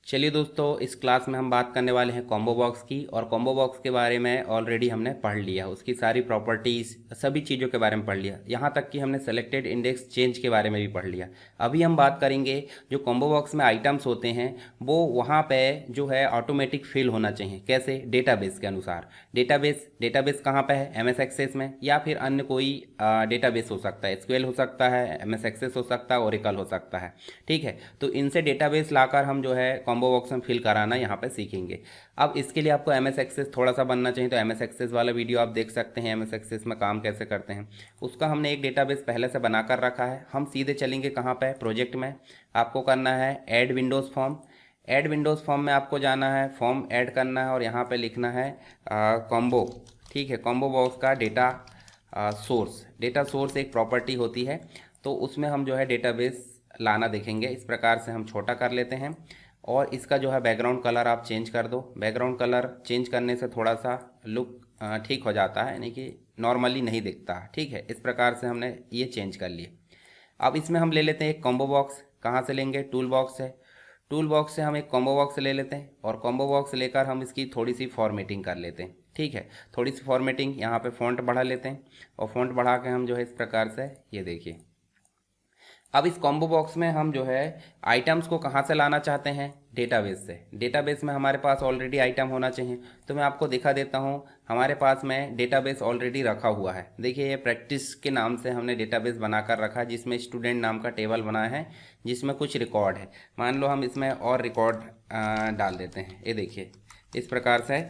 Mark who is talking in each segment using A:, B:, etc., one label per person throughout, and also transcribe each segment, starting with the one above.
A: चलिए दोस्तों, इस क्लास में हम बात करने वाले हैं कॉम्बो बॉक्स की। और कॉम्बो बॉक्स के बारे में ऑलरेडी हमने पढ़ लिया, उसकी सारी प्रॉपर्टीज़ सभी चीज़ों के बारे में पढ़ लिया, यहाँ तक कि हमने सेलेक्टेड इंडेक्स चेंज के बारे में भी पढ़ लिया। अभी हम बात करेंगे जो कॉम्बो बॉक्स में आइटम्स होते हैं वो वहाँ पे जो है ऑटोमेटिक फिल होना चाहिए। कैसे? डेटाबेस के अनुसार। डेटाबेस कहाँ पे है? एम एस एक्सेस में, या फिर अन्य कोई डेटाबेस हो सकता है, एसक्यूएल हो सकता है, एम एस एक्सेस हो सकता है, ओरेकल हो सकता है। ठीक है, तो इनसे डेटाबेस लाकर हम जो है कॉम्बो बॉक्स में फिल कराना यहाँ पे सीखेंगे। अब इसके लिए आपको एम एस एक्सेस थोड़ा सा बनना चाहिए, तो एम एस एक्सेस वाला वीडियो आप देख सकते हैं, एम एस एक्सेस में काम कैसे करते हैं। उसका हमने एक डेटाबेस पहले से बना कर रखा है। हम सीधे चलेंगे कहाँ पे? प्रोजेक्ट में। आपको करना है add Windows form. Add Windows form में आपको जाना है, फॉर्म ऐड करना है और यहाँ पे लिखना है कॉम्बो। ठीक है, कॉम्बो बॉक्स का डेटा सोर्स एक प्रॉपर्टी होती है, तो उसमें हम जो है डेटाबेस लाना देखेंगे। इस प्रकार से हम छोटा कर लेते हैं और इसका जो है बैकग्राउंड कलर आप चेंज कर दो। बैकग्राउंड कलर चेंज करने से थोड़ा सा लुक ठीक हो जाता है, यानी कि नॉर्मली नहीं दिखता। ठीक है, इस प्रकार से हमने ये चेंज कर लिए। अब इसमें हम ले लेते हैं एक कॉम्बो बॉक्स। कहाँ से लेंगे? टूल बॉक्स से। टूल बॉक्स से हम एक कॉम्बो बॉक्स ले लेते हैं और कॉम्बो बॉक्स लेकर हम इसकी थोड़ी सी फॉर्मेटिंग कर लेते हैं। ठीक है, थोड़ी सी फॉर्मेटिंग, यहाँ पे फ़ॉन्ट बढ़ा लेते हैं और फ़ॉन्ट बढ़ा के हम जो है इस प्रकार से, ये देखिए। अब इस कॉम्बो बॉक्स में हम जो है आइटम्स को कहाँ से लाना चाहते हैं? डेटाबेस से। डेटाबेस में हमारे पास ऑलरेडी आइटम होना चाहिए, तो मैं आपको दिखा देता हूँ। हमारे पास में डेटाबेस ऑलरेडी रखा हुआ है। देखिए, ये प्रैक्टिस के नाम से हमने डेटाबेस बनाकर रखा है, जिसमें स्टूडेंट नाम का टेबल बनाया है, जिसमें कुछ रिकॉर्ड है। मान लो हम इसमें और रिकॉर्ड डाल देते हैं। ये देखिए, इस प्रकार से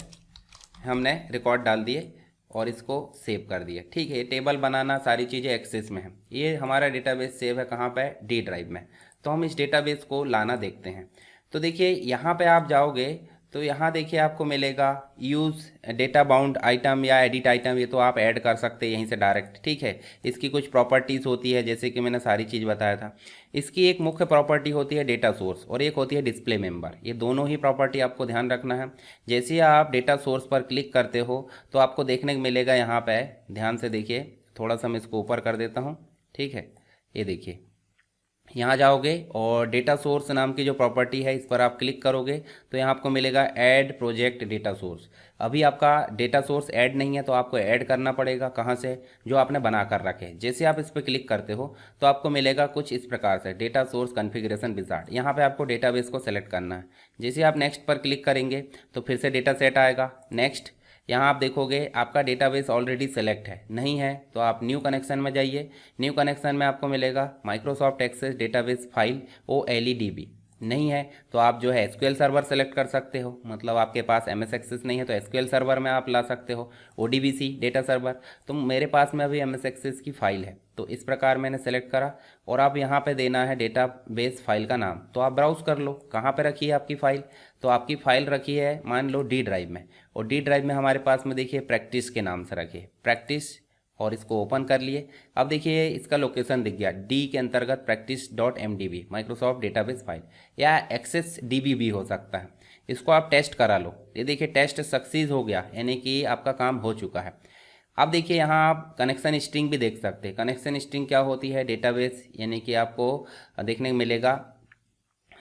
A: हमने रिकॉर्ड डाल दिए और इसको सेव कर दिया। ठीक है, ये टेबल बनाना सारी चीज़ें एक्सेस में है। ये हमारा डेटाबेस सेव है कहाँ पे? डी ड्राइव में। तो हम इस डेटाबेस को लाना देखते हैं। तो देखिए, यहाँ पे आप जाओगे तो यहाँ देखिए आपको मिलेगा यूज़ डेटा बाउंड आइटम या एडिट आइटम। ये तो आप ऐड कर सकते हैं यहीं से डायरेक्ट। ठीक है, इसकी कुछ प्रॉपर्टीज़ होती है, जैसे कि मैंने सारी चीज़ बताया था। इसकी एक मुख्य प्रॉपर्टी होती है डेटा सोर्स और एक होती है डिस्प्ले मेंबर। ये दोनों ही प्रॉपर्टी आपको ध्यान रखना है। जैसे ही आप डेटा सोर्स पर क्लिक करते हो तो आपको देखने को मिलेगा यहाँ पे, ध्यान से देखिए, थोड़ा सा मैं इसको ऊपर कर देता हूँ। ठीक है, ये देखिए, यहाँ जाओगे और डेटा सोर्स नाम की जो प्रॉपर्टी है इस पर आप क्लिक करोगे तो यहाँ आपको मिलेगा ऐड प्रोजेक्ट डेटा सोर्स। अभी आपका डेटा सोर्स ऐड नहीं है तो आपको ऐड करना पड़ेगा। कहाँ से? जो आपने बना कर रखे। जैसे आप इस पर क्लिक करते हो तो आपको मिलेगा कुछ इस प्रकार से, डेटा सोर्स कॉन्फ़िगरेशन विज़ार्ड। यहाँ पे आपको डेटाबेस को सेलेक्ट करना है। जैसे आप नेक्स्ट पर क्लिक करेंगे तो फिर से डेटा सेट आएगा। नेक्स्ट, यहाँ आप देखोगे आपका डेटाबेस ऑलरेडी सेलेक्ट है, नहीं है तो आप न्यू कनेक्शन में जाइए। न्यू कनेक्शन में आपको मिलेगा Microsoft Access database file OLEDB। नहीं है तो आप जो है एसक्यूएल सर्वर सेलेक्ट कर सकते हो, मतलब आपके पास एमएस एक्सेस नहीं है तो एसक्यूएल सर्वर में आप ला सकते हो, ODBC डेटा सर्वर। तो मेरे पास में अभी एमएस एक्सेस की फ़ाइल है, तो इस प्रकार मैंने सेलेक्ट करा और आप यहाँ पे देना है डेटाबेस फाइल का नाम। तो आप ब्राउज़ कर लो कहाँ पे रखी है आपकी फ़ाइल। तो आपकी फ़ाइल रखी है मान लो डी ड्राइव में, और डी ड्राइव में हमारे पास में देखिए प्रैक्टिस के नाम से रखी है, प्रैक्टिस। और इसको ओपन कर लिए। अब देखिए इसका लोकेशन दिख गया, डी के अंतर्गत practice.mdb माइक्रोसॉफ्ट डेटाबेस फाइल, या एक्सेस DB भी हो सकता है। इसको आप टेस्ट करा लो। ये देखिए टेस्ट सक्सीज हो गया, यानी कि आपका काम हो चुका है। अब देखिए यहाँ आप कनेक्शन स्ट्रिंग भी देख सकते हैं। कनेक्शन स्ट्रिंग क्या होती है? डेटाबेस, यानी कि आपको देखने को मिलेगा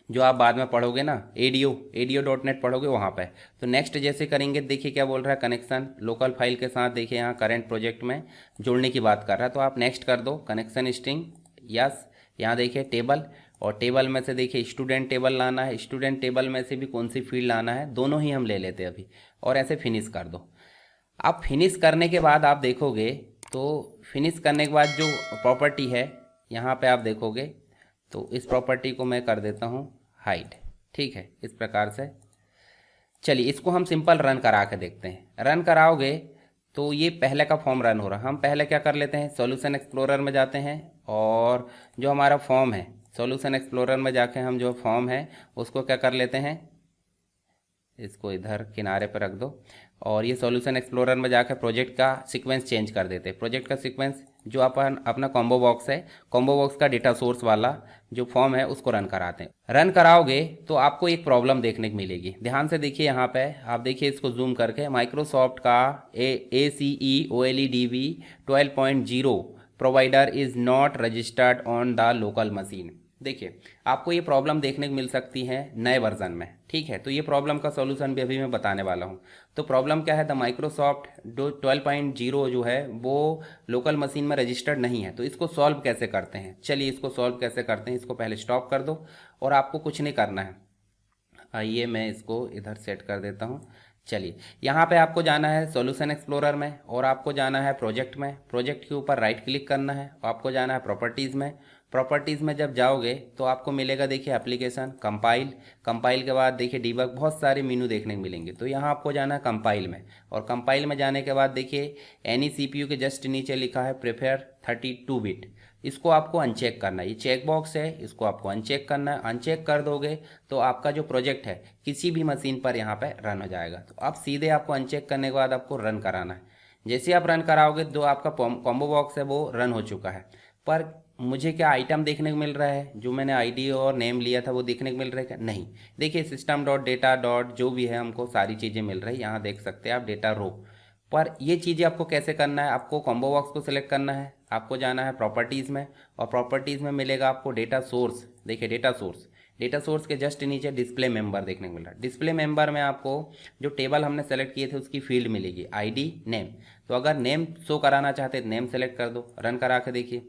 A: जो आप बाद में पढ़ोगे ना, ADO.NET पढ़ोगे वहाँ पे। तो नेक्स्ट जैसे करेंगे, देखिए क्या बोल रहा है, कनेक्शन लोकल फाइल के साथ देखिए यहाँ करंट प्रोजेक्ट में जोड़ने की बात कर रहा है। तो आप नेक्स्ट कर दो, कनेक्शन स्ट्रिंग यस। यहाँ देखिए टेबल, और टेबल में से देखिए स्टूडेंट टेबल लाना है, स्टूडेंट टेबल में से भी कौन सी फील्ड लाना है, दोनों ही हम ले लेते हैं अभी, और ऐसे फिनिश कर दो। आप फिनिश करने के बाद आप देखोगे तो फिनिश करने के बाद जो प्रॉपर्टी है यहाँ पे आप देखोगे तो इस प्रॉपर्टी को मैं कर देता हूँ हाइड। ठीक है, इस प्रकार से। चलिए इसको हम सिंपल रन करा के देखते हैं। रन कराओगे तो ये पहले का फॉर्म रन हो रहा। हम पहले क्या कर लेते हैं, सॉल्यूशन एक्सप्लोरर में जाते हैं और जो हमारा फॉर्म है सॉल्यूशन एक्सप्लोरर में जाके हम जो फॉर्म है उसको क्या कर लेते हैं, इसको इधर किनारे पर रख दो और ये सॉल्यूशन एक्सप्लोरर में जाकर प्रोजेक्ट का सीक्वेंस चेंज कर देते हैं। प्रोजेक्ट का सीक्वेंस जो अपन अपना कॉम्बो बॉक्स है, कॉम्बो बॉक्स का डेटा सोर्स वाला जो फॉर्म है उसको रन कराते हैं। रन कराओगे तो आपको एक प्रॉब्लम देखने को मिलेगी। ध्यान से देखिए, यहाँ पे आप देखिए इसको जूम करके, माइक्रोसॉफ्ट का ACE OLEDB 12.0 provider is not registered on the local machine. देखिए, आपको ये प्रॉब्लम देखने को मिल सकती है नए वर्जन में, ठीक है। तो ये प्रॉब्लम का सॉल्यूशन भी अभी मैं बताने वाला हूँ। तो प्रॉब्लम क्या है, द माइक्रोसॉफ्ट जो 12.0 जो है वो लोकल मशीन में रजिस्टर्ड नहीं है। तो इसको सॉल्व कैसे करते हैं, चलिए इसको सॉल्व कैसे करते हैं। इसको पहले स्टॉप कर दो और आपको कुछ नहीं करना है। आइए मैं इसको इधर सेट कर देता हूँ। चलिए, यहाँ पे आपको जाना है सॉल्यूशन एक्सप्लोरर में और आपको जाना है प्रोजेक्ट में। प्रोजेक्ट के ऊपर राइट क्लिक करना है, आपको जाना है प्रॉपर्टीज़ में। प्रॉपर्टीज़ में जब जाओगे तो आपको मिलेगा, देखिए एप्लीकेशन, कंपाइल। कंपाइल के बाद देखिए डीबग, बहुत सारे मेनू देखने को मिलेंगे। तो यहाँ आपको जाना है कंपाइल में, और कंपाइल में जाने के बाद देखिए एनी सीपीयू के जस्ट नीचे लिखा है प्रेफर 32 बिट। इसको आपको अनचेक करना है, ये चेक बॉक्स है, इसको आपको अनचेक करना है। अनचेक कर दोगे तो आपका जो प्रोजेक्ट है किसी भी मशीन पर यहाँ पे रन हो जाएगा। तो आप सीधे आपको अनचेक करने के बाद आपको रन कराना है। जैसे आप रन कराओगे जो आपका कॉम्बो बॉक्स है वो रन हो चुका है। पर मुझे क्या आइटम देखने को मिल रहा है, जो मैंने आईडी और नेम लिया था वो देखने को मिल रहा है क्या? नहीं। देखिए सिस्टम डॉट डेटा डॉट जो भी है हमको सारी चीज़ें मिल रही है, यहाँ देख सकते हैं आप डेटा रो। पर ये चीज़ें आपको कैसे करना है, आपको कॉम्बो बॉक्स को सिलेक्ट करना है, आपको जाना है प्रॉपर्टीज़ में, और प्रॉपर्टीज़ में मिलेगा आपको डेटा सोर्स। देखिए डेटा सोर्स, डेटा सोर्स के जस्ट नीचे डिस्प्ले मेंबर देखने को मिल रहा है। डिस्प्ले मेंबर में आपको जो टेबल हमने सेलेक्ट किए थे उसकी फील्ड मिलेगी, आईडी नेम। तो अगर नेम शो कराना चाहते हैं नेम सेलेक्ट कर दो, रन करा के देखिए,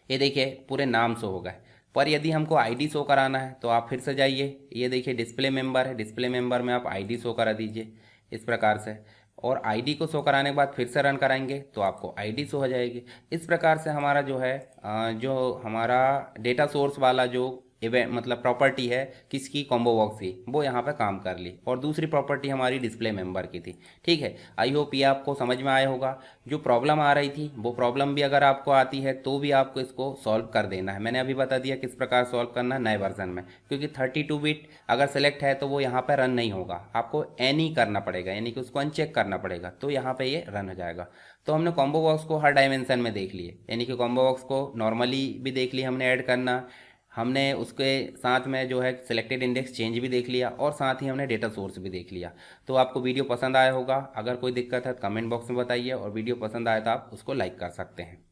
A: ये देखिए पूरे नाम शो हो गए। पर यदि हमको आईडी शो कराना है तो आप फिर से जाइए, ये देखिए डिस्प्ले मेंबर है, डिस्प्ले मेंबर में आप आईडी शो करा दीजिए इस प्रकार से, और आईडी को शो कराने के बाद फिर से रन कराएंगे तो आपको आईडी शो हो जाएगी। इस प्रकार से हमारा जो है जो हमारा डेटा सोर्स वाला जो इवेंट मतलब प्रॉपर्टी है किसकी, कॉम्बो बॉक्स की, वो यहाँ पे काम कर ली। और दूसरी प्रॉपर्टी हमारी डिस्प्ले मेंबर की थी। ठीक है, आई होप ये आपको समझ में आया होगा। जो प्रॉब्लम आ रही थी वो प्रॉब्लम भी अगर आपको आती है तो भी आपको इसको सॉल्व कर देना है। मैंने अभी बता दिया किस प्रकार सॉल्व करना है नए वर्जन में, क्योंकि 32 बिट अगर सेलेक्ट है तो वो यहाँ पर रन नहीं होगा, आपको एनी करना पड़ेगा, यानी कि उसको अनचेक करना पड़ेगा, तो यहाँ पे ये रन हो जाएगा। तो हमने कॉम्बो बॉक्स को हर डायमेंशन में देख लिए, यानी कि कॉम्बो बॉक्स को नॉर्मली भी देख लिया हमने ऐड करना, हमने उसके साथ में जो है सिलेक्टेड इंडेक्स चेंज भी देख लिया, और साथ ही हमने डेटा सोर्स भी देख लिया। तो आपको वीडियो पसंद आया होगा, अगर कोई दिक्कत है तो कमेंट बॉक्स में बताइए, और वीडियो पसंद आए तो आप उसको लाइक कर सकते हैं।